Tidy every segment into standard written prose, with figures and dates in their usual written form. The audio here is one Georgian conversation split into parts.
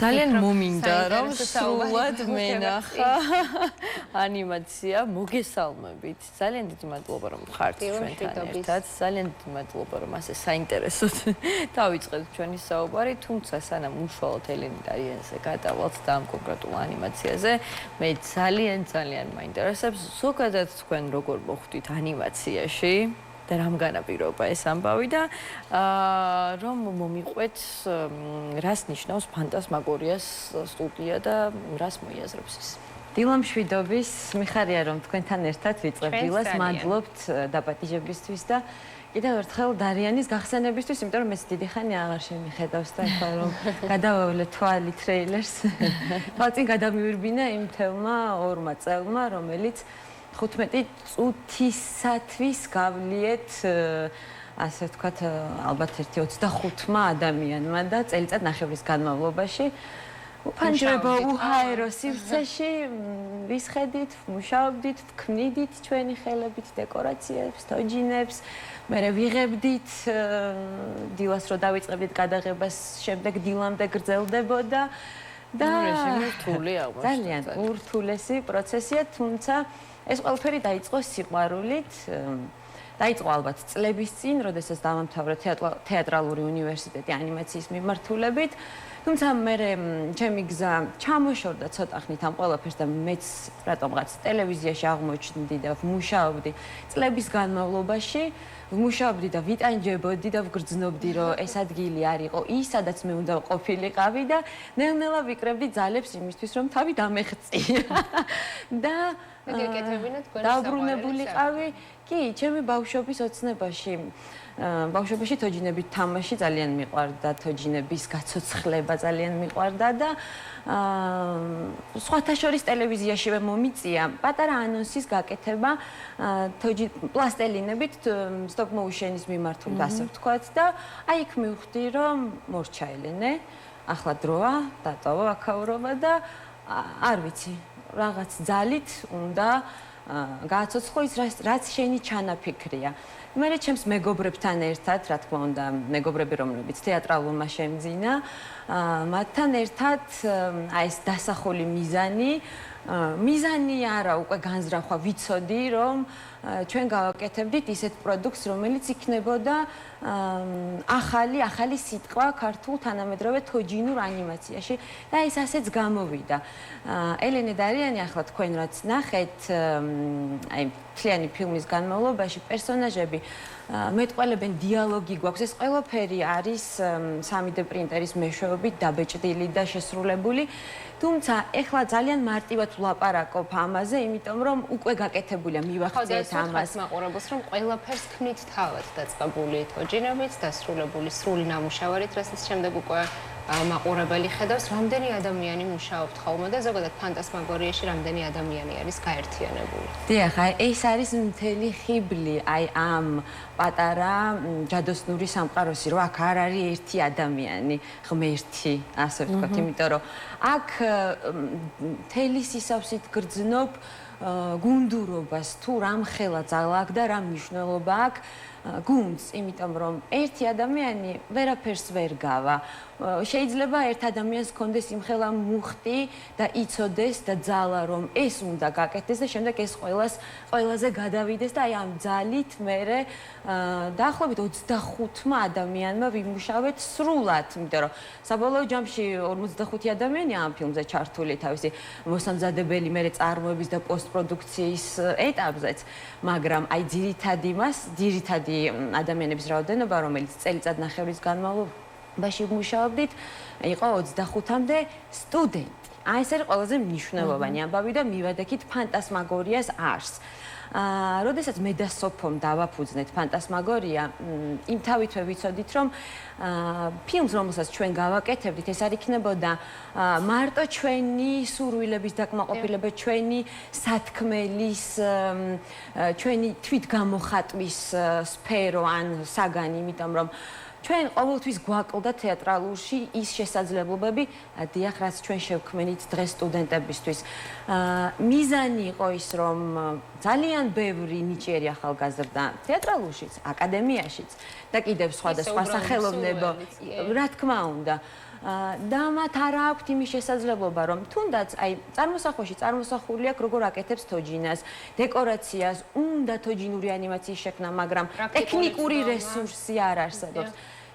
ძალიან მომინდა რომ სრულად მენახა ანიმაცია მოგესალმებით. ძალიან დიდი მადლობა რომ ხართ ჩვენთან ერთად. ძალიან დიდი მადლობა რომ ასე საინტერესოდ დავიწყეთ ჩვენი საუბარი, თუმცა სანამ უშუალოდ ელენე დარიანზე გადავალთ და ამ კონკრეტულ ანიმაციაზე, მე ძალიან მაინტერესებს ზოგადად თქვენ როგორ მოხვდით ანიმაციაში და რამ განაპირობა ეს ამბავი და რომ მომიყვეთ რას ნიშნავს ფანტასმაგორიას სტუდია და რას მოიაზრებს ის. დილა მშვიდობის, მიხარია რომ თქვენთან ერთად ვიწყებ დილას, მადლობთ დაპატიჟებისთვის და კიდევ ერთხელ დარიანის გახსენებისთვის, იმიტომ რომ ეს დიდი ხანი აღარ შემიხედავს და ეხლა რომ გადავავლე თვალი ტრეილერს. თვალწინ გადამივირბინა იმ თელმა ორმა წელმა, რომელიც 15 წუთისათვის გავლიეთ ასე ვთქვათ, ალბათ ერთი 25-მა ადამიანმა და წელიწად ნახევრის განმავლობაში უფანჯრება უჰაერო სივრცეში ვისხედით, მუშაობდით, ვქმნიდით ჩვენი ხელებით დეკორაციებს, თოჯინებს, მერე ვიღებდით დილას რო დავიწყებდით გადაღებას, შემდეგ დილამდე გრძელდებოდა და რთული აღმოჩნდა. ძალიან ურთულესი პროცესია, თუმცა ეს ყველაფერი დაიწყო სიყვარულით. დაიწყო ალბათ წლების წინ, როდესაც დავამთავრე თეატრალური უნივერსიტეტი ანიმაციის მიმართულებით. თუმცა მე ჩემი გზა ჩამოშორდა ცოტა ხნით ამ ყველაფერს და მეც რატომღაც ტელევიზიაში აღმოჩნდი და ვმუშაობდი წლების განმავლობაში. ვმუშაობდი და ვიტანჯებოდი და ვგრძნობდი, რომ ეს ადგილი არ იყო ის, სადაც მე უნდა ყოფილიყავი და ნელ-ნელა ვიკრებდი ძალებს იმისთვის, რომ თავი დამეღწია. და დაბრუნებულიყავი, კი, ჩემი ბავშვობის ოცნებაში. ბავშვობაში თოჯინებით თამაში ძალიან მიყვარდა, თოჯინების გაცოცხლება ძალიან მიყვარდა და სხვათა შორის ტელევიზიაშივე მომიწია პატარა ანონსის გაკეთება პლასტელინებით stop motion-ის მიმართულებით, ასე ვთქვათ და აი იქ მივხვდი, რომ მორჩა ელენე, ახლა დროა, დატოვა აქაურობა და არ ვიცი, რაღაც ძალით უნდა გააცოცხლო ის, რაც შენი ჩანაფიქრია. მე ჩემს მეგობრებთან ერთად, რა თქმა უნდა, მეგობრები, რომლებიც თეატრალურმა შემძინა, მათთან ერთად აი ეს დასახული მიზანი არა, უკვე განზრახვა ვიცოდი, რომ ჩვენ გავაკეთებდით ისეთ პროდუქტს, რომელიც იქნებოდა ახალი სიტყვა ქართულ თანამედროვე თოჯინურ ანიმაციაში და ეს ასეც გამოვიდა. ელენე დარიანი, ახლა თქვენ რაც ნახეთ, აი მთლიანი ფილმის განმავლობაში პერსონაჟები მეტყველებენ დიალოგი გვაქვს, ეს ყველაფერი არის 3D პრინტერის მეშვეობით დაბეჭდილი და შესრულებული. თუმცა ეხლა ძალიან მარტივად ვლაპარაკობ ამაზე, იმიტომ რომ უკვე გაკეთებულია, მივახციეთ ამას. მაყურებელს რომ ყველაფერს ქმნით თავად დაწყებული თოჯინებით, დასრულებული სრული ნამუშევარით, რასაც შემდეგ უკვე მაყურებელი ხედავს, რამდენი ადამიანი მუშაობთ ხოლმე და ზოგადად ფანტასმაგორიაში რამდენი ადამიანი არის გაერთიანებული. დიახ, ეს არის მთელი ხიბლი, აი ამ პატარა ჯადოსნური სამყაროსი, რომ აქ არ არის ერთი ადამიანი, ღმერთი, ასე ვთქვათ, იმიტომ რომ აქ მთელი სისავსით გრძნობ გუნდურობას, თუ რამხელა ძალა აქვს და რა მნიშვნელობა აქვს გუნდს, იმიტომ რომ ერთი ადამიანი ვერაფერს ვერ გავა. შეიძლება ერთ ადამიანს ჰქონდეს იმხელა მუხტი და იცოდეს და ძალა რომ ეს უნდა გაკეთდეს და შემდეგ ეს ყველაზე გადავიდეს და აი ამ ძალით მე დაახლოებით 25-მა ადამიანმა ვიმუშავეთ სრულად, იმიტომ რომ საბოლოო ჯამში 55 ადამიანია ამ ფილმზე ჩართული თავისი მოსამზადებელი მე წარმოების და პოსტპროდუქციის ეტაპზეც, მაგრამ აი ძირითადი ადამიანების რაოდენობა, რომელიც წელიწად ნახევრის განმავლობაში მუშაობდით, იყო 25-მდე სტუდენტი. აი ეს არის ყველაზე მნიშვნელოვანი ამბავი და მივადექით ფანტასმაგორიას არსს. როდესაც მე და სოფომ დავაფუძნეთ ფანტასმაგორია, იმ თავითვე ვიცოდით, რომ ფილმს, რომელსაც ჩვენ გავაკეთებდით, ეს არ იქნებოდა მარტო ჩვენი სურვილების დაკმაყოფილება, ჩვენი სათქმელის, ჩვენი თვითგამოხატვის სფერო ან საგანი, იმიტომ რომ ჩვენ ყოველთვის გვაკლდა თეატრალურში ის შესაძლებლობები, დიახ, რაც ჩვენ შევქმნით დღეს სტუდენტებისთვის. მიზანი იყო ის, რომ ძალიან ბევრი ნიჭიერი ახალგაზრდა თეატრალურშიც, აკადემიაშიც და კიდევ სხვადასხვა სახელოვნებო, რა თქმა უნდა, და მათ არ აქვთ იმის შესაძლებლობა, რომ თუნდაც აი წარმოსახვაში წარმოსახული აქვს როგორ აკეთებს თოჯინას, დეკორაციას, უნდა თოჯინური ანიმაციის შექმნა, მაგრამ ტექნიკური რესურსი არ არსებობს.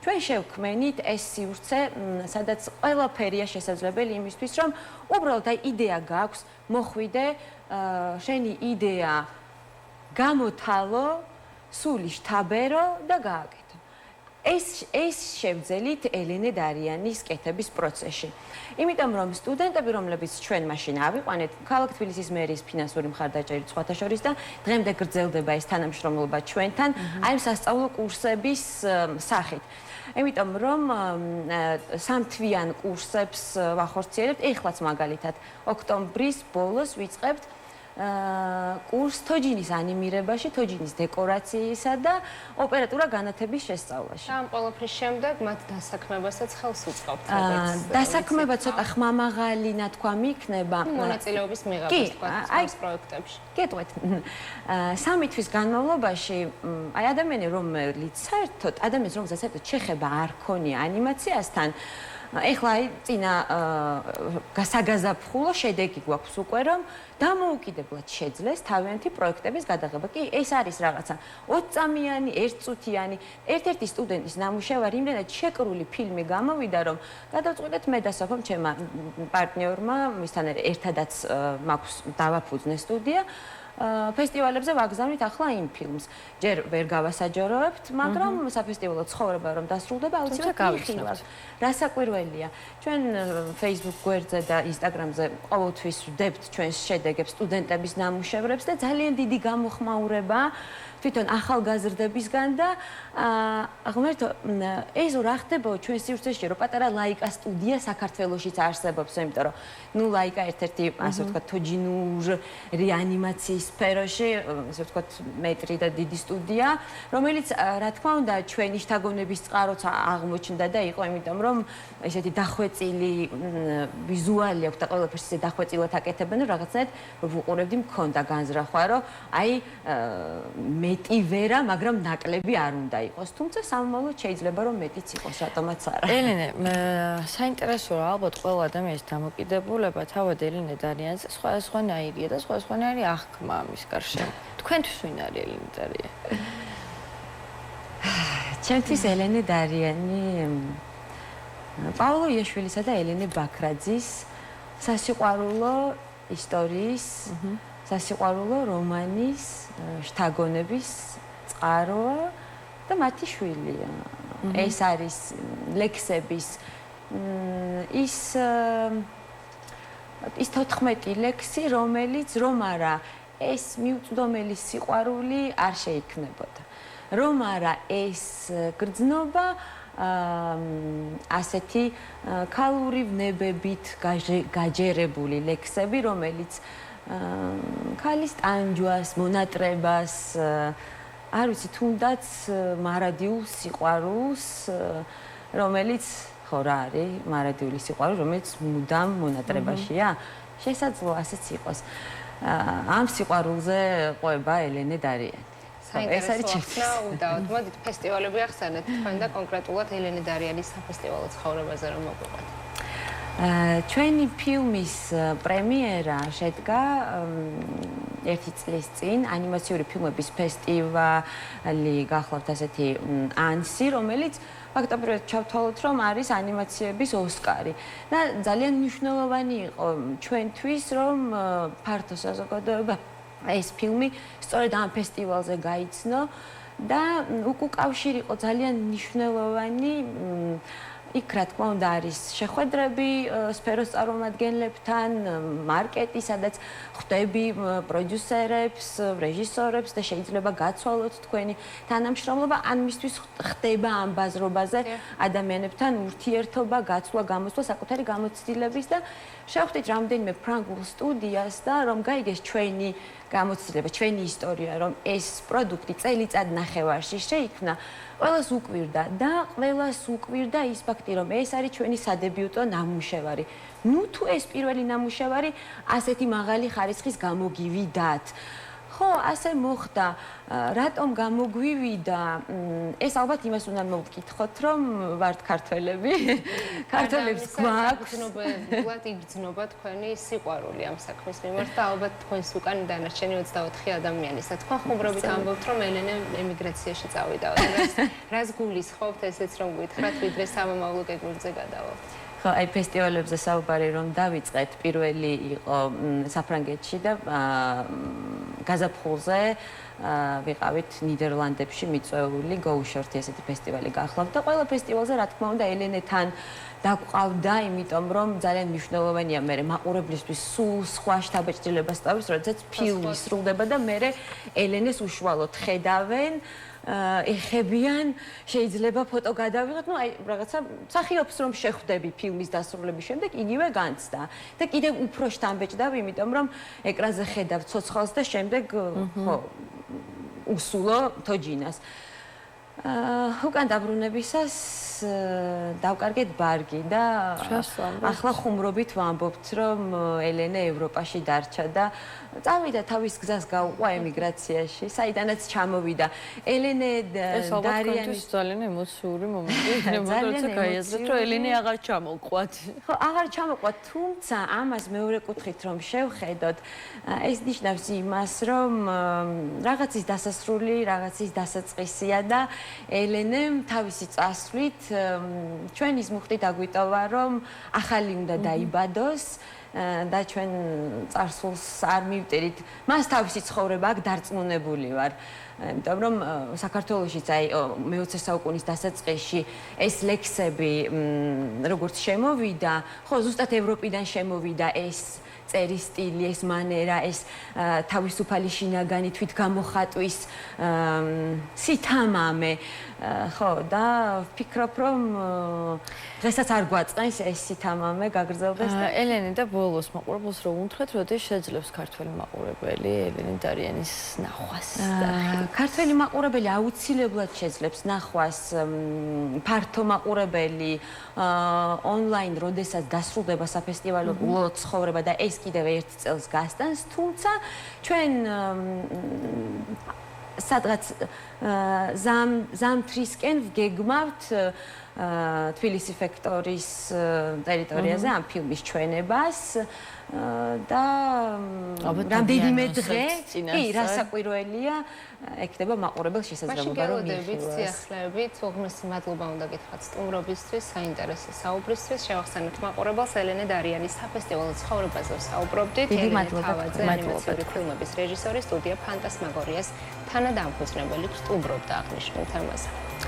ჩვენ შევქმენით ეს სივრცე, სადაც ყველაფერია შესაძლებელი იმისთვის, რომ უბრალოდ აი იდეა გაქვს, მოხვიდე, შენი იდეა გამოთალო, სული შთაბერო და გააკეთო. ეს შევძელით ელენე დარიანის კეთების პროცესში. იმიტომ რომ სტუდენტები, რომლებიც ჩვენ მაშინ ავიყვანეთ, ქალაქ თბილისის მერის ფინანსური მხარდაჭერით სხვათა შორის და დღემდე გრძელდება ეს თანამშრომლობა ჩვენთან, აი სასწავლო კურსების სახით. იმიტომ რომ სამთვიან კურსებს ვახორციელებთ, ეხლაც მაგალითად ოქტომბრის ბოლოს ვიწყებთ კურს თოჯინის ანიმირებაში, თოჯინის დეკორაციისა და ოპერატურა განათების შესწავლაში. ამ ყველაფრის შემდეგ მათ დასაქმებასაც ხელს უწყობთ. დასაქმება ცოტა ხმამაღალი ნათქვამი იქნება. მონაწილეობის მიღებას თქვა ამ პროექტებში. გეტყვით. 3 თვის განმავლობაში აი ადამიანი რომელიც საერთოდ ადამიანს რომელსაც საერთოდ შეხება არ ქონია ანიმაციასთან ეხლა აი წინა გასაგაზაფხულო შედეგი გვაქვს უკვე რომ დამოუკიდებლად შეძლეს თავიანთი პროექტების გადაღება. კი, ეს არის რაღაცა 20 წამიანი, 1 წუთიანი, ერთ-ერთი სტუდენტის ნამუშევარი იმდენად შეკრული ფილმი გამოვიდა, რომ გადავწყვიტეთ მე და სოფომ ჩემმა პარტნიორმა, მისთან ერთადაც მაქვს დავაფუძნე სტუდია. ფესტივალებზე ვაგზავნით ახლა იმ ფილმს. ჯერ ვერ გავასაჯაროებთ, მაგრამ საფესტივალო ცხოვრება რომ დასრულდება, აუცილებლად გავიხილავთ. რასაკვირველია, ჩვენ Facebook გვერდზე და Instagram-ზე ყოველთვის ვდებთ ჩვენს შედეგებს სტუდენტების ნამუშევრებს და ძალიან დიდი გამოხმაურება თვითონ ახალგაზრდებისგან და ღმერთო ეს რა ხდება ჩვენ სივრცეში რომ პატარა ლაიკა სტუდია საქართველოშიც არსებობს, იმიტომ რომ ნუ ლაიკა ერთ-ერთი ასე ვთქვათ თოჯინური ანიმაციის სფეროში, ასე ვთქვათ მეტრი და დიდი სტუდია, რომელიც რა თქმა უნდა ჩვენი შთაგონების წყაროც აღმოჩნდა და იყო, იმიტომ რომ ესეთი დახვეწილი ვიზუალი აქვს და ყველაფერს ისე დახვეწილად აკეთებენ, რომ რაღაცნაირად ვუყურებდი მქონდა განზრახვა, რომ აი მეტი ვერა, მაგრამ ნაკლები არ უნდა იყოს. თუმცა სამომავლოდ შეიძლება რომ მეტიც იყოს, რატომაც არა. ელენე, საინტერესოა ალბათ ყველა ადამიანის დამოკიდებულება თავად ელენე დარიანზე სხვადასხვანაირია და სხვადასხვანაირი აღქმა ამის გარშემო. თქვენთვის ვინ არის ელენე დარიანი? ჩემთვის ელენე დარიანი პაოლო იაშვილისა და ელენე ბაქრაძის სასიყვარულო ისტორიის სასიყვარულო რომანის შთაგონების წყაროა და მათი შვილია. ეს არის ლექსების ის 14 ლექსი, რომელიც რომ არა ეს მიუწვდომელი სიყვარული არ შეიქმნებოდა. რომ არა ეს გრძნობა ასეთი ქალური ვნებებით გაჯერებული ლექსები, რომელიც ქალის ტანჯვას, მონატრებას, არ ვიცი, თუნდაც მარადიულ სიყვარულს, რომელიც ხო რა არის, მარადიული სიყვარული, რომელიც მუდამ მონატრებაშია, შესაძლოა ასეც იყოს. ამ სიყვარულზე ყვება ელენე დარიანი. ეს არის ჩემთვის. უდავთ, მოდით ფესტივალები ახსენეთ თქვენ და კონკრეტულად ელენე დარიანის საფესტივალო ცხოვრებაზე რომ მოგვიყვეთ. ჩვენი ფილმის პრემიერა შედგა 1 წლის წინ ანიმაციური ფილმების ფესტივალი გახლავთ ასეთი ანსი, რომელიც ფაქტობრივად ჩავთვალოთ, რომ არის ანიმაციების ოსკარი და ძალიან მნიშვნელოვანი იყო ჩვენთვის, რომ ფართო საზოგადოება ეს ფილმი სწორედ ამ ფესტივალზე გაიცნო და უკავშირი იყო ძალიან მნიშვნელოვანი იქ რა თქმა უნდა არის შეხვედრები სფეროს წარმომადგენლებთან, მარკეტი, სადაც ხვდები პროდიუსერებს, რეჟისორებს და შეიძლება გაცვალოთ თქვენი თანამშრომლობა, ან მისთვის ხდება ამ ბაზრობაზე ადამიანებთან ურთიერთობა, გაცვლა, გამოსვლა საკუთარი გამოცდილების და შევხვდით რამდენიმე ფრანგულ სტუდიას და რომ გაიგეს ჩვენი გამოცდილება, ჩვენი ისტორია, რომ ეს პროდუქტი წელიწად ნახევარში შეიქმნა, ყველას უკვირდა და ყველას უკვირდა ის ფაქტი, რომ ეს არის ჩვენი სადებიუტო ნამუშევარი. ნუ თუ ეს პირველი ნამუშევარი ასეთი მაღალი ხარისხის გამოგივიდათ. ხო, ასე მოხდა. რატომ გამოგვივიდა? ეს ალბათ იმას უნდა მოვკითხოთ, რომ ვართ ქართველები. ქართველებს გვაქვს ცნობებლად იბრძნობა თქვენი სიყვარული ამ საქმის მიმართ და ალბათ თქვენს უკან დანარჩენი 24 ადამიანისა. თქვენ ხუმრობით ამბობთ, რომ ელენე ემიგრაციაში წავიდა. რას გულისხმობთ ესეც რომ გითხრათ, ვიდრე სამომავლო გეგმებზე გადავალთ? ხო, აი ფესტივალებზე საუბარი რომ დავიწყეთ, პირველი იყო საფრანგეთში და გაზაფხულზე ვიყავით ნიდერლანდებში მიწვეული Go-Short ესეთი ფესტივალი გახლავთ და ყველა ფესტივალზე რა თქმა უნდა ელენეთან დაგვყავდა, იმიტომ რომ ძალიან მნიშვნელოვანია მე მაყურებლისთვის სულ სხვა შთაბეჭდილებას ტოვებს, როდესაც ფილმი სრულდება და მე ელენეს უშუალოდ ხედავენ ეხებიან, შეიძლება ფოტო გადავიღოთ, ну, აი, რაღაცა მსახიობს რომ შეხვდები ფილმის დასრულების შემდეგ, იგივე განცდა. და კიდევ უფრო შთამბეჭდავ, იმიტომ რომ ეკრანზე ხედავ ცოცხალს და შემდეგ ხო, უსულო თოჯინას. უკან დაბრუნებისას დავკარგეთ ბარგი და ახლა ხუმრობით ვამბობთ, რომ ელენე ევროპაში დარჩა და წავიდა თავის გზას გაუყვა ემიგრაციაში, საიდანაც ჩამოვიდა. ელენე დარიანის ძალიან ემოციური მომენტი იქნება, როცა გაიაზრეთ, რომ ელენე აღარ ჩამოყვათ. ხო, აღარ ჩამოყვათ, თუმცა ამას მეორე კუთხით რომ შევხედოთ, ეს ნიშნავს იმას, რომ რაღაცის დასასრული, რაღაცის დასაწყისია და ელენემ თავისი წასვლით ჩვენ ის მუხტი დაგვიტოვა, რომ ახალი უნდა დაიბადოს და ჩვენ წარსულს არ მივწერით. მას თავისი ცხოვრება აქ დარწმუნებული ვარ. იმიტომ რომ საქართველოშიც აი მე-20 საუკუნის დასაწყისში ეს ლექსები როგორც შემოვიდა, ხო ზუსტად ევროპიდან შემოვიდა ეს წერის სტილი, ეს მანერა, ეს თავისუფალი შინაგანი თვით გამოხატვის სითამამე, ხო და ვფიქრობ, რომ დღესაც არ გვაწყენს ეს სითამამე გაგრძელდეს და ელენე და ბოლოს მაყურებელს რო უთხრეთ, როდის შეძლებს ქართველი მაყურებელი ელენე დარიანის ნახვას? ქართველი მაყურებელი აუცილებლად შეძლებს ნახვას, ფართო მაყურებელი ონლაინ, როდესაც დასრულდება საფესტივალო ცხოვრება და ეს კიდევ ერთ წელს გასტანს, თუმცა ჩვენ სადღაც ზამთრისკენ ვგეგმავთ თბილისი ფექტორის ტერიტორიაზე ამ ფილმის ჩვენებას და რამდენიმე დღე კი რასაკვირველია ექნება მაყურებელს შესაძლებლობა რომ მიიღოს სიახლეებით უღმესი მადლობა უნდა გითხრათ სტუმრობისთვის საინტერესო საუბრისთვის შევახსენებთ მაყურებელს ელენე დარიანის საფესტივალო ცხოვრებაზე საუბრობდით ელენე თავაძე ანიმაციური ფილმების რეჟისორი სტუდია ფანტასმაგორიას თანადამფუძნებელი სტუმრობდა აღნიშნულ თემაზე